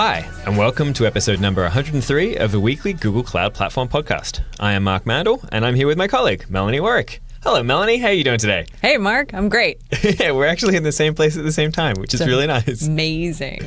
Hi, and welcome to episode number 103 of the weekly Google Cloud Platform podcast. I am Mark Mandel, and I'm here with my colleague, Melanie Warwick. Hello, Melanie. How are you doing today? Hey, Mark. I'm great. Yeah, we're actually in the same place at the same time, which is really nice. Amazing.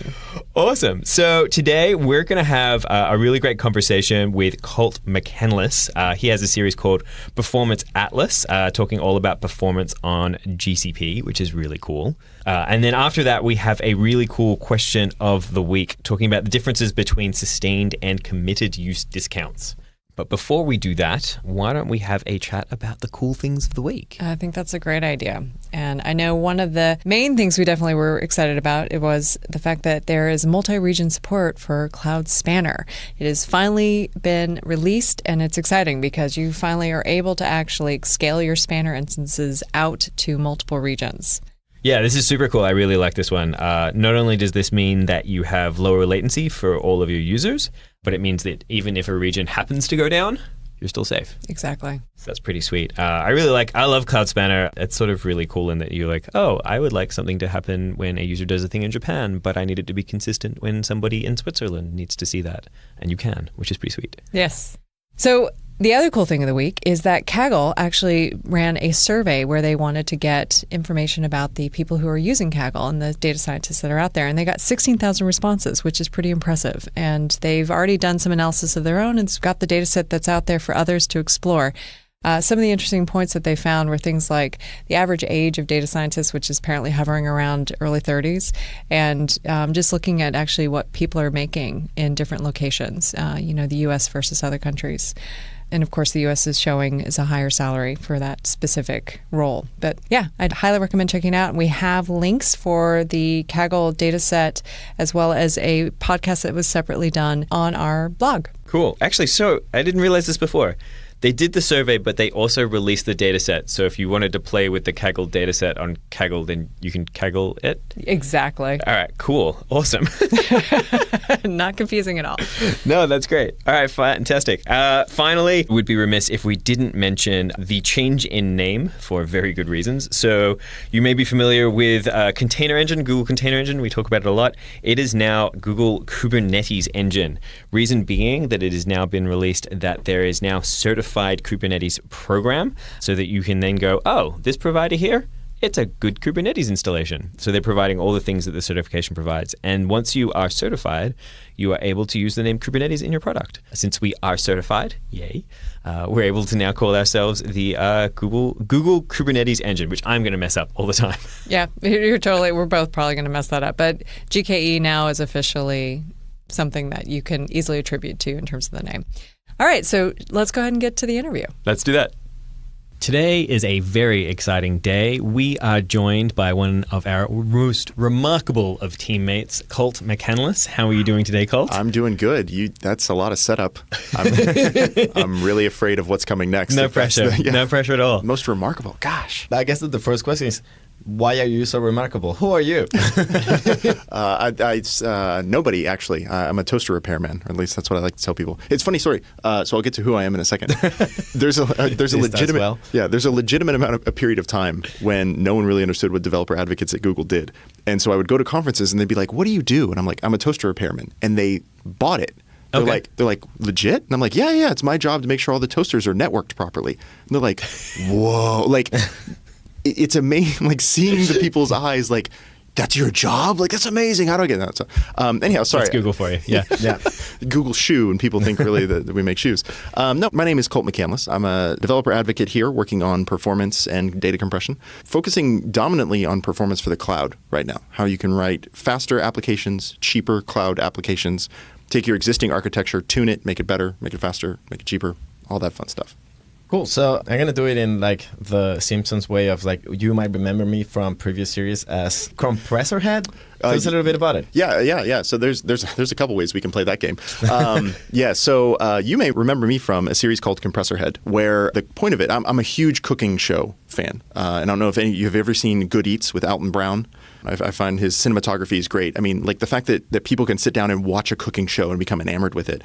Awesome. So today we're going to have a really great conversation with Colt McAnalis. He has a series called Performance Atlas, talking all about performance on GCP, which is really cool. And then after that, we have a really cool question of the week, talking about the differences between sustained and committed use discounts. But before we do that, why don't we have a chat about the cool things of the week? I think that's a great idea. And I know one of the main things we definitely were excited about, it was the fact that there is multi-region support for Cloud Spanner. It has finally been released, and it's exciting because you finally are able to actually scale your Spanner instances out to multiple regions. Yeah, this is super cool. I really like this one. Not only does this mean that you have lower latency for all of your users, but it means that even if a region happens to go down, you're still safe. Exactly. So that's pretty sweet. I love Cloud Spanner. It's sort of really cool in that you're like, oh, I would like something to happen when a user does a thing in Japan, but I need it to be consistent when somebody in Switzerland needs to see that. And you can, which is pretty sweet. Yes. So the other cool thing of the week is that Kaggle actually ran a survey where they wanted to get information about the people who are using Kaggle and the data scientists that are out there. And they got 16,000 responses, which is pretty impressive. And they've already done some analysis of their own and got the data set that's out there for others to explore. Some of the interesting points that they found were things like the average age of data scientists, which is apparently hovering around early 30s, and just looking at actually what people are making in different locations, the U.S. versus other countries. And of course, the U.S. is showing as a higher salary for that specific role. But yeah, I'd highly recommend checking it out. We have links for the Kaggle data set as well as a podcast that was separately done on our blog. Cool. Actually, so I didn't realize this before. They did the survey, but they also released the data set. So if you wanted to play with the Kaggle data set on Kaggle, then you can Kaggle it? Exactly. All right, cool. Awesome. Not confusing at all. No, that's great. All right, fantastic. Finally, we'd be remiss if we didn't mention the change in name for very good reasons. So you may be familiar with Container Engine, Google Container Engine. We talk about it a lot. It is now Google Kubernetes Engine. Reason being that it has now been released that there is now certified Kubernetes program so that you can then go, oh, this provider here, it's a good Kubernetes installation. So they're providing all the things that the certification provides. And once you are certified, you are able to use the name Kubernetes in your product. Since we are certified, yay, we're able to now call ourselves the Google Kubernetes Engine, which I'm going to mess up all the time. Yeah, we're both probably going to mess that up. But GKE now is officially something that you can easily attribute to in terms of the name. All right, so let's go ahead and get to the interview. Let's do that. Today is a very exciting day. We are joined by one of our most remarkable of teammates, Colt McAnalis. How are you doing today, Colt? I'm doing good. That's a lot of setup. I'm really afraid of what's coming next. No pressure. No pressure at all. Most remarkable. Gosh. I guess that the first question is, why are you so remarkable? Who are you? Nobody, actually. I'm a toaster repairman, or at least that's what I like to tell people. It's a funny story, so I'll get to who I am in a second. There's a legitimate there's a legitimate amount of a period of time when no one really understood what developer advocates at Google did. And so I would go to conferences and they'd be like, what do you do? And I'm like, I'm a toaster repairman. And they bought it. They're like, legit? And I'm like, yeah, it's my job to make sure all the toasters are networked properly. And they're like, whoa, like... It's amazing, like seeing the people's eyes, like, that's your job? Like, that's amazing. How do I get that? So, anyhow, sorry. That's Google for you. Yeah. Yeah. Google shoe, and people think really that we make shoes. No, my name is Colt Mcanlis. I'm a developer advocate here working on performance and data compression, focusing dominantly on performance for the cloud right now. How you can write faster applications, cheaper cloud applications, take your existing architecture, tune it, make it better, make it faster, make it cheaper, all that fun stuff. Cool. So I'm going to do it in like the Simpsons way of like, you might remember me from previous series as Compressor Head. Tell us a little bit about it. Yeah. So there's a couple ways we can play that game. So you may remember me from a series called Compressor Head, where the point of it, I'm a huge cooking show fan. And I don't know if any of you have ever seen Good Eats with Alton Brown. I find his cinematography is great. I mean, like the fact that people can sit down and watch a cooking show and become enamored with it.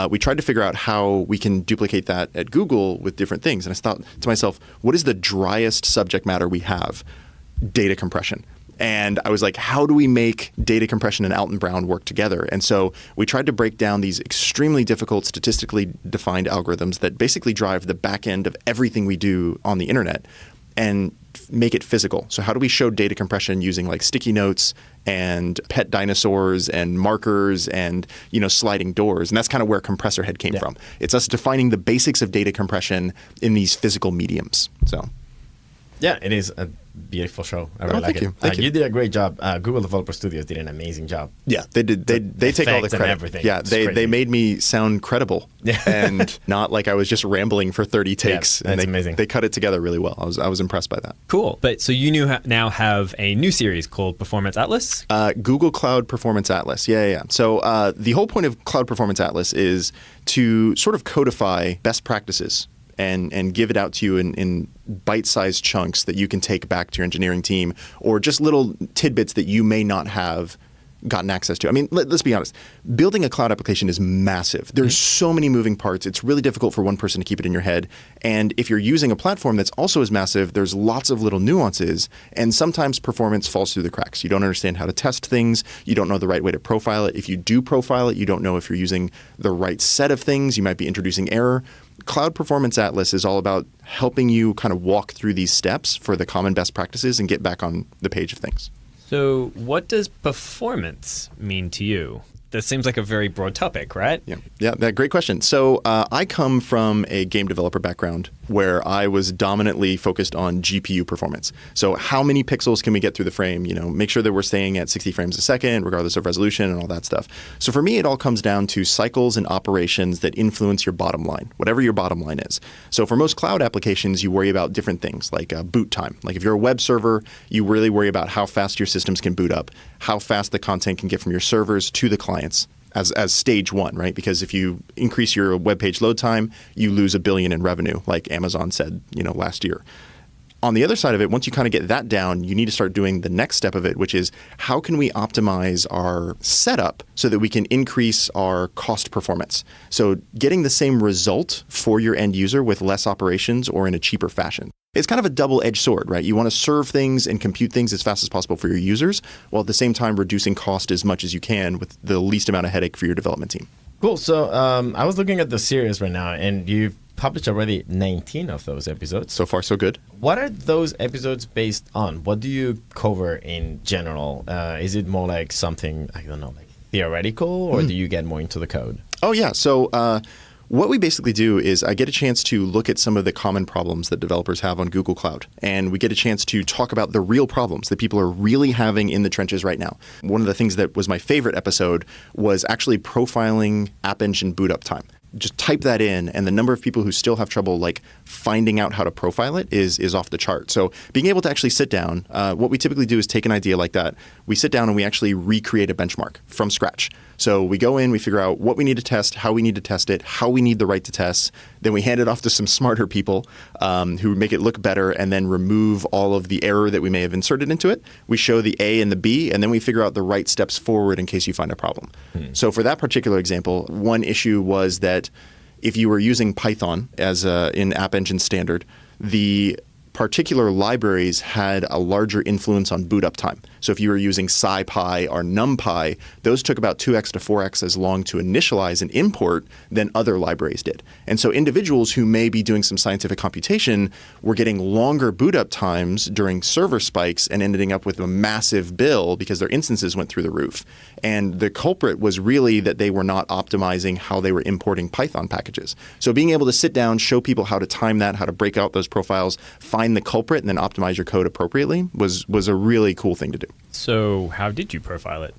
We tried to figure out how we can duplicate that at Google with different things. And I thought to myself, what is the driest subject matter we have? Data compression. And I was like, how do we make data compression and Alton Brown work together? And so we tried to break down these extremely difficult, statistically defined algorithms that basically drive the back end of everything we do on the internet and make it physical. So how do we show data compression using like sticky notes and pet dinosaurs and markers and, sliding doors? And that's kind of where Compressor Head came from. It's us defining the basics of data compression in these physical mediums. So. Yeah, it is a beautiful show. I really like it. Thank you. You did a great job. Google Developer Studios did an amazing job. Yeah, they did. They take all the credit. And everything. Yeah, they made me sound credible and not like I was just rambling for 30 takes. Yeah, and that's amazing. They cut it together really well. I was impressed by that. Cool. But so you now have a new series called Performance Atlas? Google Cloud Performance Atlas. Yeah. So the whole point of Cloud Performance Atlas is to sort of codify best practices and give it out to you in bite-sized chunks that you can take back to your engineering team, or just little tidbits that you may not have gotten access to. I mean, let's be honest. Building a cloud application is massive. There's so many moving parts. It's really difficult for one person to keep it in your head. And if you're using a platform that's also as massive, there's lots of little nuances. And sometimes performance falls through the cracks. You don't understand how to test things. You don't know the right way to profile it. If you do profile it, you don't know if you're using the right set of things. You might be introducing error. Cloud Performance Atlas is all about helping you kind of walk through these steps for the common best practices and get back on the page of things. So what does performance mean to you? That seems like a very broad topic, right? Yeah, great question. So I come from a game developer background where I was dominantly focused on GPU performance. So how many pixels can we get through the frame? Make sure that we're staying at 60 frames a second, regardless of resolution and all that stuff. So for me, it all comes down to cycles and operations that influence your bottom line, whatever your bottom line is. So for most cloud applications, you worry about different things like boot time. Like if you're a web server, you really worry about how fast your systems can boot up, how fast the content can get from your servers to the clients as stage one, right? Because if you increase your web page load time, you lose $1 billion in revenue, like Amazon said, last year. On the other side of it, once you kind of get that down, you need to start doing the next step of it, which is how can we optimize our setup so that we can increase our cost performance? So getting the same result for your end user with less operations or in a cheaper fashion. It's kind of a double-edged sword, right? You want to serve things and compute things as fast as possible for your users, while at the same time reducing cost as much as you can with the least amount of headache for your development team. Cool. So I was looking at the series right now, and you've published already 19 of those episodes. So far, so good. What are those episodes based on? What do you cover in general? Is it more like something, I don't know, like theoretical, or do you get more into the code? Oh, yeah. So what we basically do is I get a chance to look at some of the common problems that developers have on Google Cloud. And we get a chance to talk about the real problems that people are really having in the trenches right now. One of the things that was my favorite episode was actually profiling App Engine boot up time. Just type that in, and the number of people who still have trouble like finding out how to profile it is off the chart. So being able to actually sit down, what we typically do is take an idea like that. We sit down and we actually recreate a benchmark from scratch. So we go in, we figure out what we need to test, how we need to test it, how we need the right to test. Then we hand it off to some smarter people who make it look better and then remove all of the error that we may have inserted into it. We show the A and the B, and then we figure out the right steps forward in case you find a problem. So for that particular example, one issue was that if you were using Python as in App Engine standard, the particular libraries had a larger influence on boot up time. So if you were using SciPy or NumPy, those took about 2x to 4x as long to initialize and import than other libraries did. And so individuals who may be doing some scientific computation were getting longer boot up times during server spikes and ending up with a massive bill because their instances went through the roof. And the culprit was really that they were not optimizing how they were importing Python packages. So being able to sit down, show people how to time that, how to break out those profiles, find the culprit, and then optimize your code appropriately was a really cool thing to do. So how did you profile it?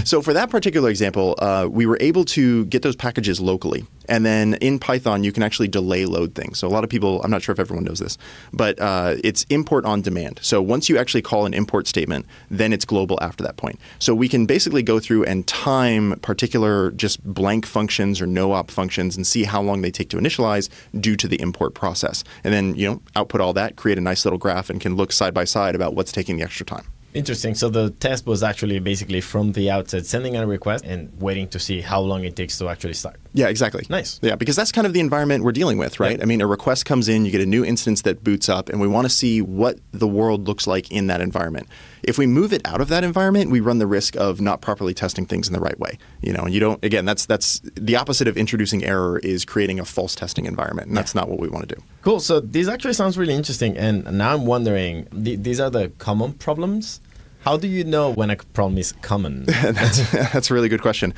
So for that particular example, we were able to get those packages locally. And then in Python, you can actually delay load things. So a lot of people, I'm not sure if everyone knows this, but it's import on demand. So once you actually call an import statement, then it's global after that point. So we can basically go through and time particular just blank functions or no-op functions and see how long they take to initialize due to the import process. And then, output all that, create a nice little graph, and can look side by side about what's taking the extra time. Interesting. So the test was actually basically from the outset sending out a request and waiting to see how long it takes to actually start. Yeah, exactly. Nice. Yeah, because that's kind of the environment we're dealing with, right? Yep. I mean, a request comes in, you get a new instance that boots up, and we want to see what the world looks like in that environment. If we move it out of that environment, we run the risk of not properly testing things in the right way. And you don't. Again, that's the opposite of introducing error is creating a false testing environment, and that's not what we want to do. Cool. So this actually sounds really interesting, and now I'm wondering, these are the common problems. How do you know when a problem is common? That's a really good question.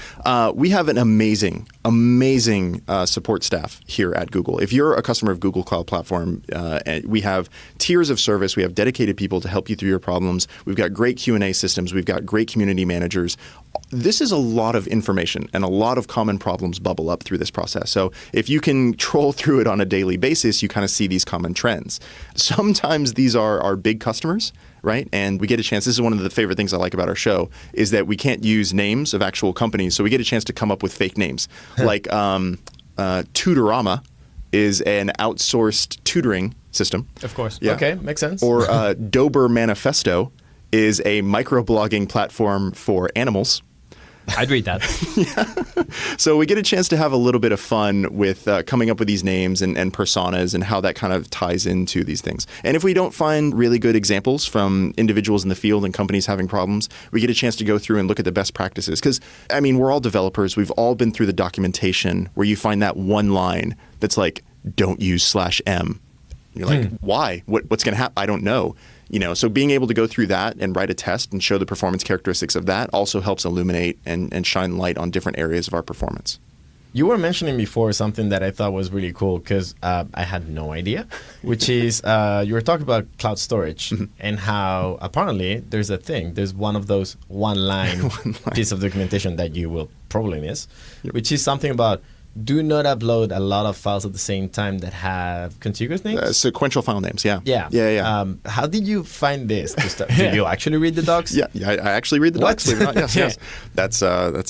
We have an amazing support staff here at Google. If you're a customer of Google Cloud Platform, we have tiers of service. We have dedicated people to help you through your problems. We've got great Q&A systems. We've got great community managers. This is a lot of information, and a lot of common problems bubble up through this process. So if you can troll through it on a daily basis, you kind of see these common trends. Sometimes these are our big customers, right? And we get a chance. This is one of the favorite things I like about our show is that we can't use names of actual companies. So we get a chance to come up with fake names. Like Tutorama is an outsourced tutoring system. Of course. Yeah. Okay, makes sense. Or Dober Manifesto is a microblogging platform for animals. I'd read that. So we get a chance to have a little bit of fun with coming up with these names and personas and how that kind of ties into these things. And if we don't find really good examples from individuals in the field and companies having problems, we get a chance to go through and look at the best practices. Because, I mean, we're all developers. We've all been through the documentation where you find that one line that's like, don't use /m. You're like, why? What's going to happen? I don't know. So being able to go through that and write a test and show the performance characteristics of that also helps illuminate and shine light on different areas of our performance. You were mentioning before something that I thought was really cool because I had no idea, which is you were talking about cloud storage and how apparently there's one of those one-line piece of documentation that you will probably miss, which is something about do not upload a lot of files at the same time that have contiguous names? Sequential file names, yeah. Yeah. How did you find this? Did you actually read the docs? Yeah, I actually read the docs. Believe it or not. Yes. That's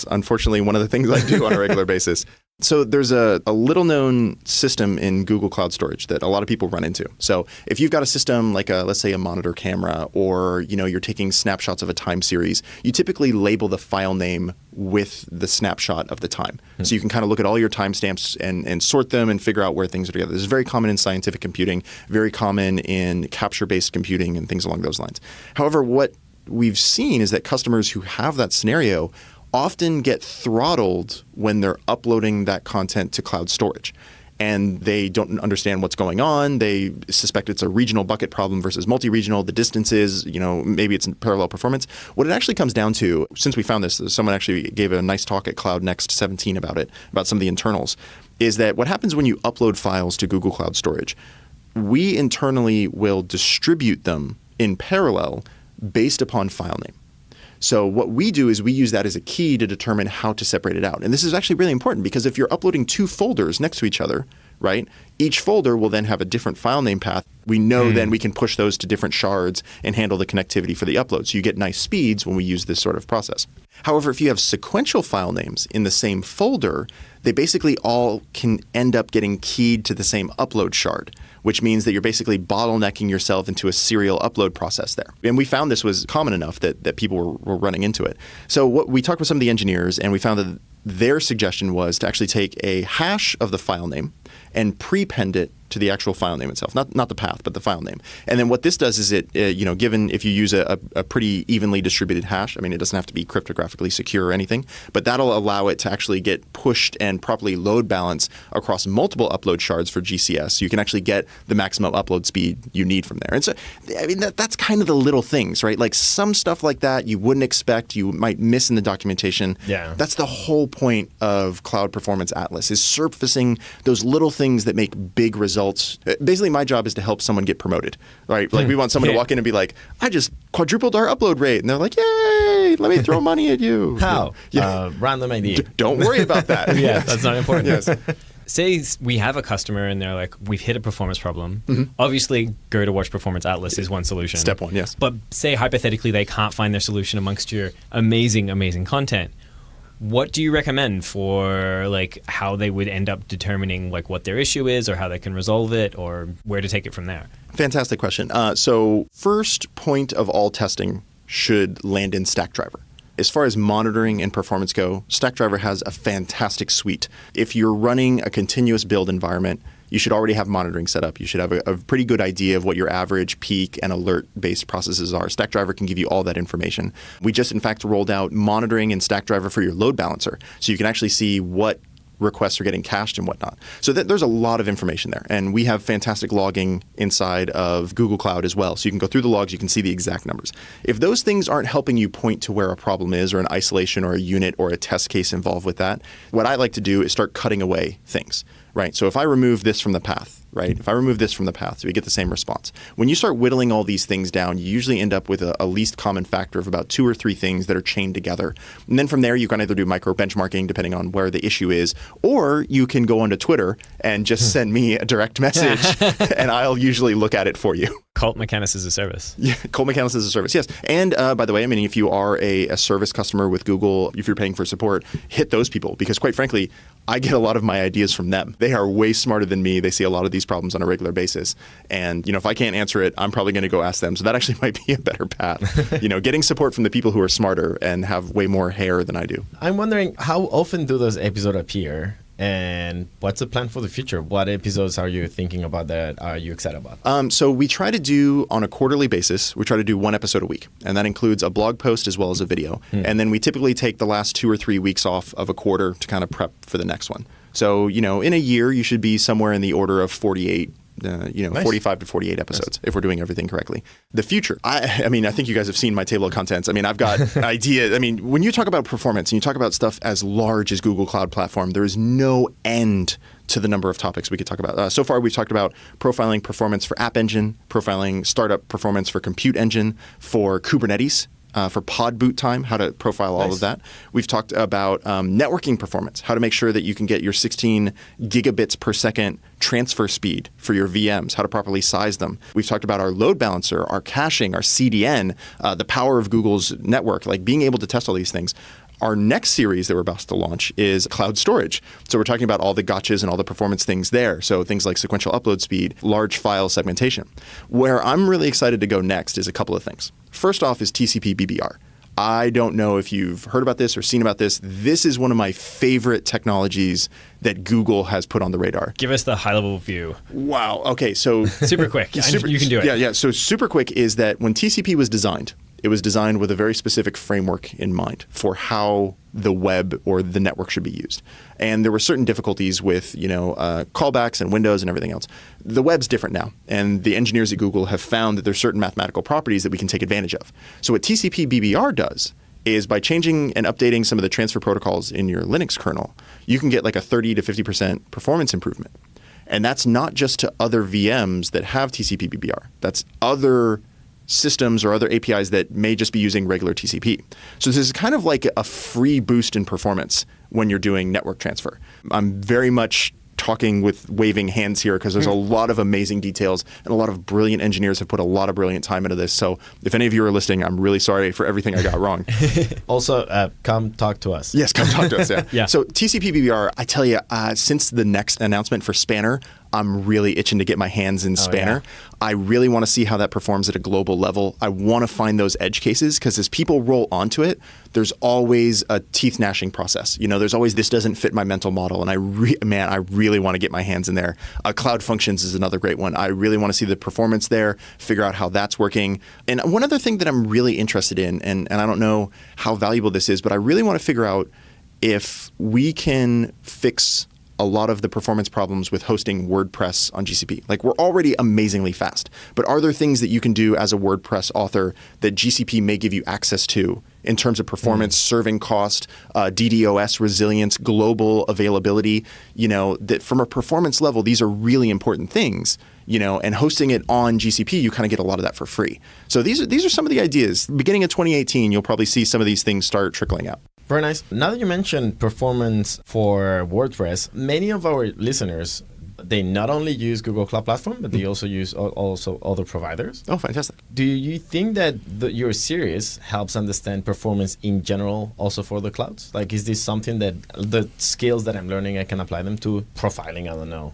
unfortunately one of the things I do on a regular basis. So there's a little-known system in Google Cloud Storage that a lot of people run into. So if you've got a system like let's say a monitor camera, or you're taking snapshots of a time series, you typically label the file name with the snapshot of the time. So you can kind of look at all your timestamps and sort them and figure out where things are together. This is very common in scientific computing, very common in capture-based computing and things along those lines. However, what we've seen is that customers who have that scenario often get throttled when they're uploading that content to cloud storage. And they don't understand what's going on. They suspect it's a regional bucket problem versus multi-regional. The distances, maybe it's in parallel performance. What it actually comes down to, since we found this, someone actually gave a nice talk at Cloud Next 17 about some of the internals, is that what happens when you upload files to Google Cloud Storage, we internally will distribute them in parallel based upon file name. So what we do is we use that as a key to determine how to separate it out. And this is actually really important because if you're uploading two folders next to each other, right, each folder will then have a different file name path. We know then we can push those to different shards and handle the connectivity for the upload. So you get nice speeds when we use this sort of process. However, if you have sequential file names in the same folder, they basically all can end up getting keyed to the same upload shard, which means that you're basically bottlenecking yourself into a serial upload process there. And we found this was common enough that people were running into it. So we talked with some of the engineers, and we found that their suggestion was to actually take a hash of the file name and prepend it to the actual file name itself, not the path, but the file name. And then what this does is given if you use a pretty evenly distributed hash, I mean, it doesn't have to be cryptographically secure or anything, but that'll allow it to actually get pushed and properly load balance across multiple upload shards for GCS. So you can actually get the maximum upload speed you need from there. And so, I mean, that's kind of the little things, right? Like some stuff like that you wouldn't expect, you might miss in the documentation. Yeah. That's the whole point of Cloud Performance Atlas, is surfacing those little things that make big results. Basically, my job is to help someone get promoted, right? Like we want someone to walk in and be like, I just quadrupled our upload rate. And they're like, yay, let me throw money at you. How? Yeah. Random idea. Don't worry about that. Yeah, that's not important. Yes. Say we have a customer and they're like, we've hit a performance problem. Obviously, go to Watch Performance Atlas is one solution. Step one, yes. But say hypothetically they can't find their solution amongst your amazing, amazing content. What do you recommend for how they would end up determining what their issue is, or how they can resolve it, or where to take it from there? Fantastic question. So first point of all testing should land in Stackdriver. As far as monitoring and performance go, Stackdriver has a fantastic suite. If you're running a continuous build environment, you should already have monitoring set up. You should have a pretty good idea of what your average peak and alert-based processes are. Stackdriver can give you all that information. We just, in fact, rolled out monitoring in Stackdriver for your load balancer, so you can actually see what requests are getting cached and whatnot. So there's a lot of information there. And we have fantastic logging inside of Google Cloud as well. So you can go through the logs, you can see the exact numbers. If those things aren't helping you point to where a problem is, or an isolation or a unit or a test case involved with that, what I like to do is start cutting away things. Right. So if I remove this from the path, right? If I remove this from the path, so we get the same response. When you start whittling all these things down, you usually end up with a least common factor of about 2 or 3 things that are chained together. And then from there, you can either do micro benchmarking, depending on where the issue is, or you can go onto Twitter and just send me a direct message, and I'll usually look at it for you. Colt McAnalis is a service. Yeah, Colt McAnalis is a service, yes. And by the way, I mean, if you are a service customer with Google, if you're paying for support, hit those people, because quite frankly, I get a lot of my ideas from them. They are way smarter than me. They see a lot of these problems on a regular basis. And, if I can't answer it, I'm probably going to go ask them. So that actually might be a better path. Getting support from the people who are smarter and have way more hair than I do. I'm wondering, how often do those episodes appear? And what's the plan for the future? What episodes are you thinking about that are you excited about? So we try to do, on a quarterly basis, we try to do 1 episode a week. And that includes a blog post as well as a video. And then we typically take the last 2 or 3 weeks off of a quarter to kind of prep for the next one. So, in a year, you should be somewhere in the order of 48 nice. 45 to 48 episodes, nice, if we're doing everything correctly. The future. I mean, I think you guys have seen my table of contents. I mean, I've got ideas. I mean, when you talk about performance and you talk about stuff as large as Google Cloud Platform, there is no end to the number of topics we could talk about. So far, we've talked about profiling performance for App Engine, profiling startup performance for Compute Engine, for Kubernetes, for pod boot time, how to profile all of that. We've talked about networking performance, how to make sure that you can get your 16 gigabits per second transfer speed for your VMs, how to properly size them. We've talked about our load balancer, our caching, our CDN, the power of Google's network, like being able to test all these things. Our next series that we're about to launch is cloud storage. So we're talking about all the gotchas and all the performance things there. So things like sequential upload speed, large file segmentation. Where I'm really excited to go next is a couple of things. First off is TCP BBR. I don't know if you've heard about this or seen about this. This is one of my favorite technologies that Google has put on the radar. Give us the high-level view. Wow. Okay, so... Super quick. You can do it. Yeah. So super quick is that when TCP was designed, it was designed with a very specific framework in mind for how the web or the network should be used. And there were certain difficulties with, callbacks and windows and everything else. The web's different now. And the engineers at Google have found that there's certain mathematical properties that we can take advantage of. So what TCP BBR does is by changing and updating some of the transfer protocols in your Linux kernel, you can get like a 30 to 50% performance improvement. And that's not just to other VMs that have TCP BBR. That's other systems or other APIs that may just be using regular TCP. So this is kind of like a free boost in performance when you're doing network transfer. I'm very much talking with waving hands here because there's a lot of amazing details and a lot of brilliant engineers have put a lot of brilliant time into this. So if any of you are listening, I'm really sorry for everything I got wrong. Also, come talk to us. Yes, come talk to us. Yeah. Yeah. So TCP BBR, I tell you, since the next announcement for Spanner, I'm really itching to get my hands in Spanner. Yeah. I really want to see how that performs at a global level. I want to find those edge cases because as people roll onto it, there's always a teeth gnashing process. There's always this doesn't fit my mental model, and I really want to get my hands in there. Cloud Functions is another great one. I really want to see the performance there, figure out how that's working. And one other thing that I'm really interested in, and I don't know how valuable this is, but I really want to figure out if we can fix a lot of the performance problems with hosting WordPress on GCP. Like, we're already amazingly fast, but are there things that you can do as a WordPress author that GCP may give you access to in terms of performance, serving cost, DDoS resilience, global availability? That from a performance level, these are really important things. And hosting it on GCP, you kind of get a lot of that for free. So these are some of the ideas. Beginning of 2018, you'll probably see some of these things start trickling out. Very nice. Now that you mentioned performance for WordPress, many of our listeners they not only use Google Cloud Platform, but they also use also other providers. Oh, fantastic. Do you think that your series helps understand performance in general also for the clouds? Like, is this something that the skills that I'm learning, I can apply them to profiling, I don't know,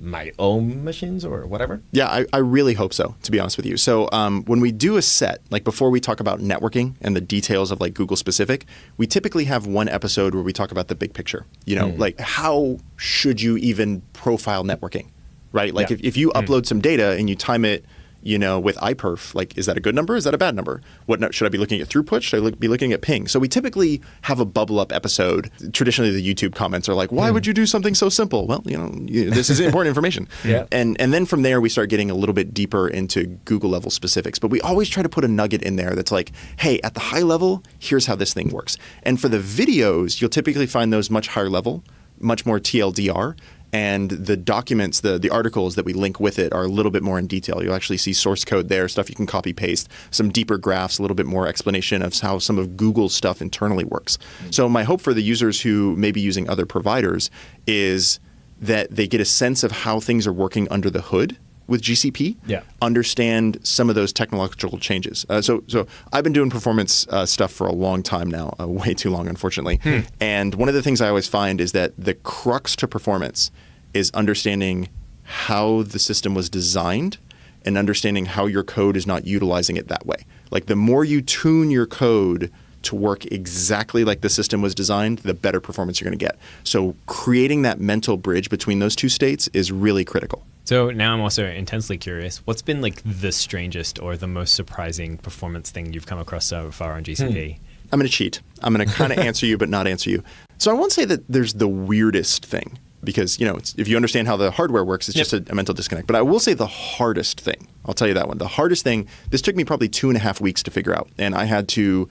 my own machines or whatever? Yeah, I really hope so, to be honest with you. So when we do a set, like before we talk about networking and the details of like Google specific, we typically have one episode where we talk about the big picture. You know, like how should you even profile networking, right? Like if you upload some data and you time it, you know, with iPerf, like, is that a good number? Is that a bad number? Should I be looking at throughput? Should I be looking at ping? So we typically have a bubble up episode. Traditionally, the YouTube comments are like, why would you do something so simple? Well, you know, this is important information. And then from there, we start getting a little bit deeper into Google level specifics. But we always try to put a nugget in there that's like, hey, at the high level, here's how this thing works. And for the videos, you'll typically find those much higher level, much more TLDR. And the documents, the articles that we link with it are a little bit more in detail. You'll actually see source code there, stuff you can copy paste, some deeper graphs, a little bit more explanation of how some of Google's stuff internally works. So my hope for the users who may be using other providers is that they get a sense of how things are working under the hood with GCP, understand some of those technological changes. So I've been doing performance stuff for a long time now, way too long, unfortunately. And one of the things I always find is that the crux to performance is understanding how the system was designed and understanding how your code is not utilizing it that way. Like the more you tune your code to work exactly like the system was designed, the better performance you're going to get. So creating that mental bridge between those two states is really critical. So now I'm also intensely curious. What's been like the strangest or the most surprising performance thing you've come across so far on GCP? I'm going to cheat. I'm going to kind of answer you, but not answer you. So I won't say that there's the weirdest thing because, you know, if you understand how the hardware works, it's just a mental disconnect. But I will say the hardest thing. I'll tell you that one. The hardest thing, this took me probably 2.5 weeks to figure out. And I had to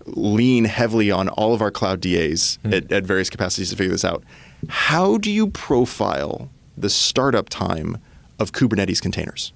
lean heavily on all of our cloud DAs at various capacities to figure this out. How do you profile the startup time of Kubernetes containers?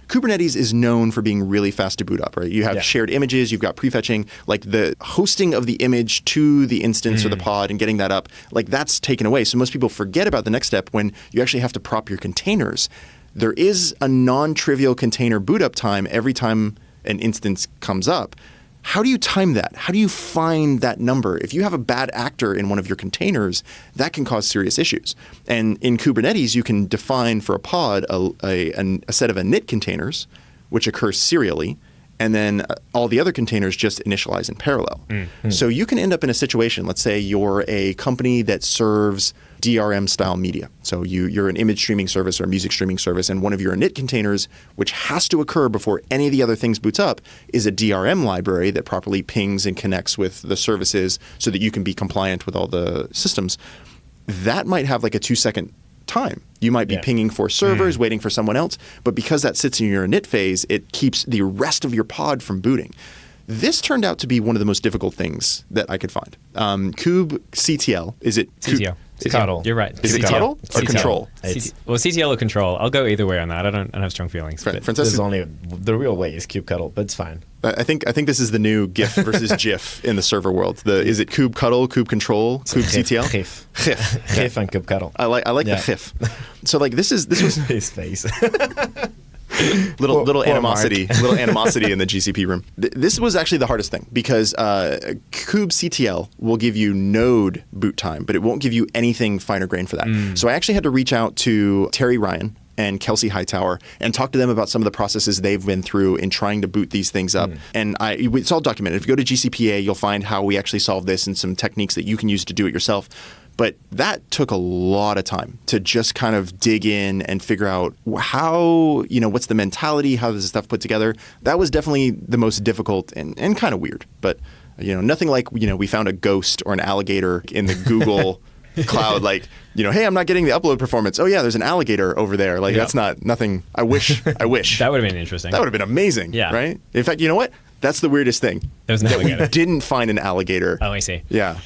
Kubernetes is known for being really fast to boot up, right? You have shared images, you've got prefetching, like the hosting of the image to the instance or the pod and getting that up, like that's taken away. So most people forget about the next step when you actually have to prop your containers. There is a non-trivial container boot up time every time an instance comes up. How do you time that? How do you find that number? If you have a bad actor in one of your containers, that can cause serious issues. And in Kubernetes, you can define for a pod a set of init containers, which occurs serially, and then all the other containers just initialize in parallel. So you can end up in a situation, let's say you're a company that serves DRM-style media. So you're an image streaming service or a music streaming service, and one of your init containers, which has to occur before any of the other things boots up, is a DRM library that properly pings and connects with the services so that you can be compliant with all the systems. That might have like a 2-second time. You might be pinging for servers, waiting for someone else, but because that sits in your init phase, it keeps the rest of your pod from booting. This turned out to be one of the most difficult things that I could find. kubectl, is it? CTL. Cuddle. You're right. Is it cuddle or control? Well, CTL or control. I'll go either way on that. I don't have strong feelings. There's only the real way is kubectl, but it's fine. I think this is the new GIF versus GIF in the server world. Is it kube cuddle, kube control, kube CTL? GIF and kubectl. I like the GIF. So like this was his face. little animosity in the GCP room. This was actually the hardest thing because kubectl will give you node boot time, but it won't give you anything finer grained for that. So I actually had to reach out to Terry Ryan and Kelsey Hightower and talk to them about some of the processes they've been through in trying to boot these things up. And it's all documented. If you go to GCPA, you'll find how we actually solve this and some techniques that you can use to do it yourself. But that took a lot of time to just kind of dig in and figure out how, what's the mentality, how does this stuff put together. That was definitely the most difficult and kind of weird. But, nothing like, we found a ghost or an alligator in the Google cloud, like, hey, I'm not getting the upload performance. Oh, yeah, there's an alligator over there. Like, that's nothing. I wish. That would have been interesting. That would have been amazing. Yeah. Right? In fact, you know what? That's the weirdest thing. There's an alligator. We didn't find an alligator. Oh, I see. Yeah.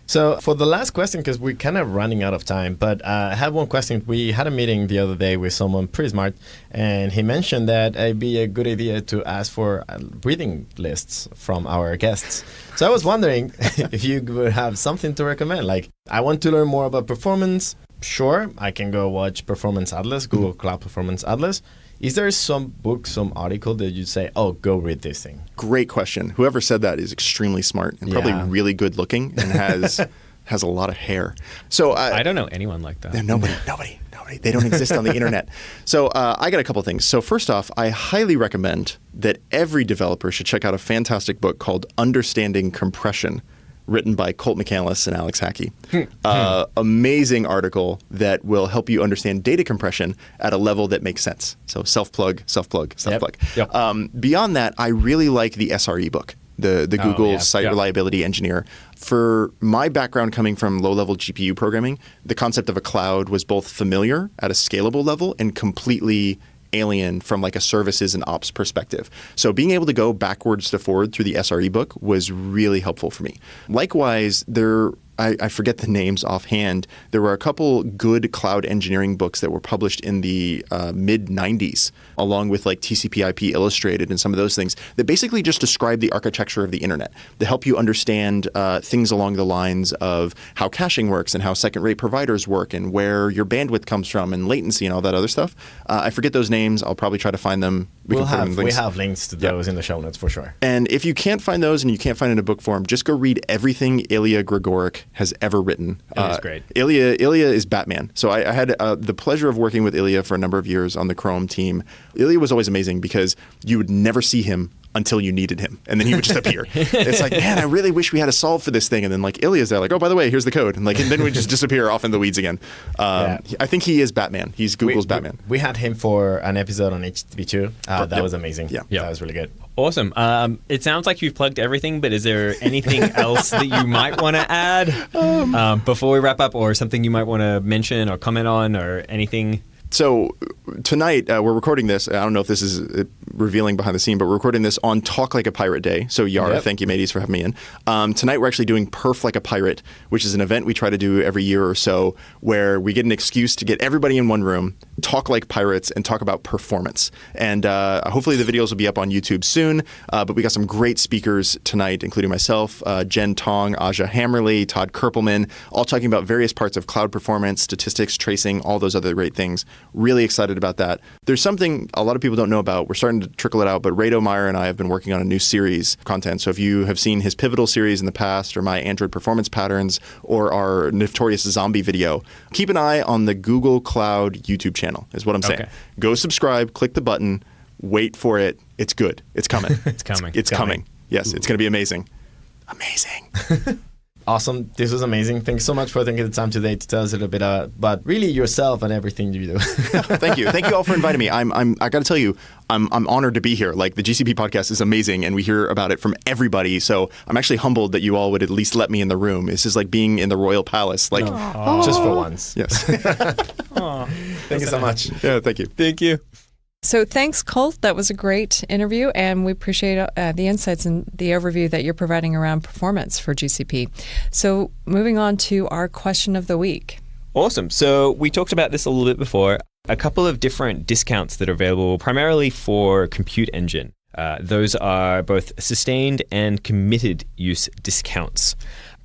So for the last question, because we're kind of running out of time, but I have one question. We had a meeting the other day with someone pretty smart, and he mentioned that it'd be a good idea to ask for reading lists from our guests. So I was wondering if you would have something to recommend. Like, I want to learn more about performance, sure, I can go watch Performance Atlas, Google Cloud Performance Atlas. Is there some book, some article that you'd say, oh, go read this thing? Great question. Whoever said that is extremely smart and probably really good looking and has a lot of hair. So I don't know anyone like that. Nobody. They don't exist on the internet. So I got a couple things. So first off, I highly recommend that every developer should check out a fantastic book called Understanding Compression, written by Colt McAnlis and Alex Hackey. Amazing article that will help you understand data compression at a level that makes sense. So self-plug. Yep. Beyond that, I really like the SRE book, the Google Site Reliability Engineer. For my background coming from low-level GPU programming, the concept of a cloud was both familiar at a scalable level and completely alien from like a services and ops perspective. So being able to go backwards to forward through the SRE book was really helpful for me. Likewise, I forget the names offhand. There were a couple good cloud engineering books that were published in the mid-90s, along with like TCP/IP Illustrated and some of those things that basically just describe the architecture of the internet to help you understand things along the lines of how caching works and how second-rate providers work and where your bandwidth comes from and latency and all that other stuff. I forget those names. I'll probably try to find them. We have links to those in the show notes for sure. And if you can't find those and you can't find it in a book form, just go read everything Ilya Grigoruk has ever written. Ilya's great. Ilya is Batman. So I had the pleasure of working with Ilya for a number of years on the Chrome team. Ilya was always amazing because you would never see him until you needed him, and then he would just appear. It's like, man, I really wish we had a solve for this thing. And then like Ilya's there, like, oh, by the way, here's the code, and then we just disappear off in the weeds again. I think he is Batman. He's Google's Batman. We had him for an episode on HTTP2. That was amazing. Yeah, that was really good. Awesome. It sounds like you've plugged everything, but is there anything else that you might want to add before we wrap up, or something you might want to mention or comment on, or anything? So tonight, we're recording this. I don't know if this is revealing behind the scene, but we're recording this on Talk Like a Pirate Day. So Yara, thank you, mateys, for having me in. Tonight, we're actually doing Perf Like a Pirate, which is an event we try to do every year or so where we get an excuse to get everybody in one room, talk like pirates, and talk about performance. And hopefully the videos will be up on YouTube soon. But we got some great speakers tonight, including myself, Jen Tong, Aja Hammerly, Todd Kerpelman, all talking about various parts of cloud performance, statistics, tracing, all those other great things. Really excited about that. There's something a lot of people don't know about. We're starting to trickle it out, but Rado Meyer and I have been working on a new series of content. So if you have seen his Pivotal series in the past, or my Android performance patterns, or our notorious zombie video, keep an eye on the Google Cloud YouTube channel, is what I'm saying. Go subscribe, click the button, wait for it. It's good. It's coming. It's coming. It's coming. Yes, it's going to be amazing. Amazing. Awesome. This was amazing. Thanks so much for taking the time today to tell us a little bit about really yourself and everything you do. Thank you. Thank you all for inviting me. I got to tell you, I'm honored to be here. Like, the GCP podcast is amazing, and we hear about it from everybody. So I'm actually humbled that you all would at least let me in the room. This is like being in the royal palace. Like, just for once. Yes. Thank you so much. Yeah, thank you. Thank you. So thanks, Colt. That was a great interview, and we appreciate the insights and the overview that you're providing around performance for GCP. So moving on to our question of the week. Awesome. So we talked about this a little bit before. A couple of different discounts that are available primarily for Compute Engine. Those are both sustained and committed use discounts.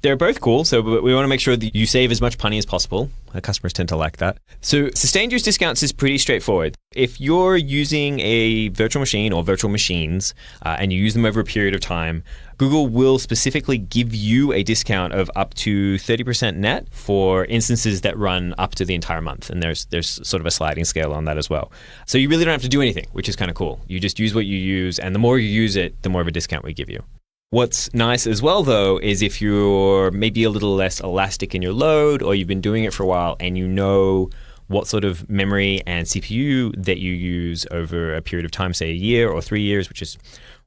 They're both cool, so we want to make sure that you save as much money as possible. Our customers tend to like that. So sustained use discounts is pretty straightforward. If you're using a virtual machine or virtual machines and you use them over a period of time, Google will specifically give you a discount of up to 30% net for instances that run up to the entire month. And there's sort of a sliding scale on that as well. So you really don't have to do anything, which is kind of cool. You just use what you use, and the more you use it, the more of a discount we give you. What's nice as well, though, is if you're maybe a little less elastic in your load, or you've been doing it for a while and you know what sort of memory and CPU that you use over a period of time, say a year or 3 years, which is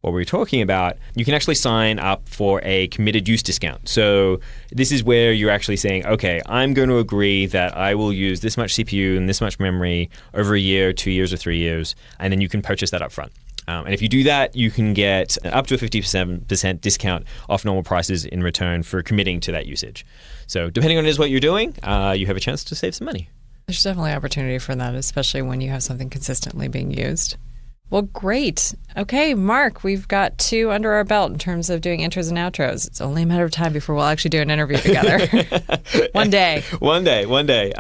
what we're talking about, you can actually sign up for a committed use discount. So this is where you're actually saying, okay, I'm going to agree that I will use this much CPU and this much memory over a year, 2 years, or 3 years, and then you can purchase that up front. And if you do that, you can get up to a 50% discount off normal prices in return for committing to that usage. So depending on what you're doing, you have a chance to save some money. There's definitely opportunity for that, especially when you have something consistently being used. Well, great. Okay, Mark, we've got 2 under our belt in terms of doing intros and outros. It's only a matter of time before we'll actually do an interview together. One day. One day.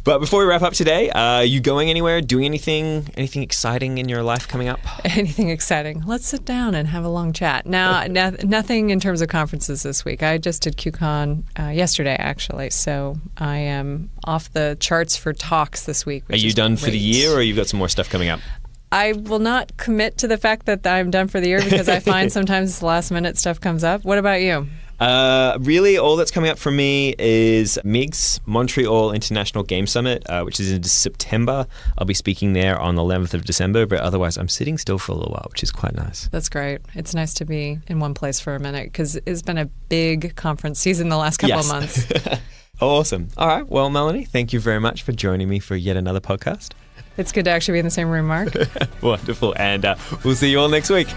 But before we wrap up today, are you going anywhere, doing anything exciting in your life coming up? Anything exciting? Let's sit down and have a long chat. Now, nothing in terms of conferences this week. I just did QCon yesterday, actually. So I am off the charts for talks this week. Are you done for the year, or you've got some more stuff coming up? I will not commit to the fact that I'm done for the year because I find sometimes last minute stuff comes up. What about you? Really, all that's coming up for me is MIGS, Montreal International Game Summit, which is in September. I'll be speaking there on the 11th of December, but otherwise I'm sitting still for a little while, which is quite nice. That's great. It's nice to be in one place for a minute because it's been a big conference season the last couple of months. Awesome. All right. Well, Melanie, thank you very much for joining me for yet another podcast. It's good to actually be in the same room, Mark. Wonderful. And we'll see you all next week.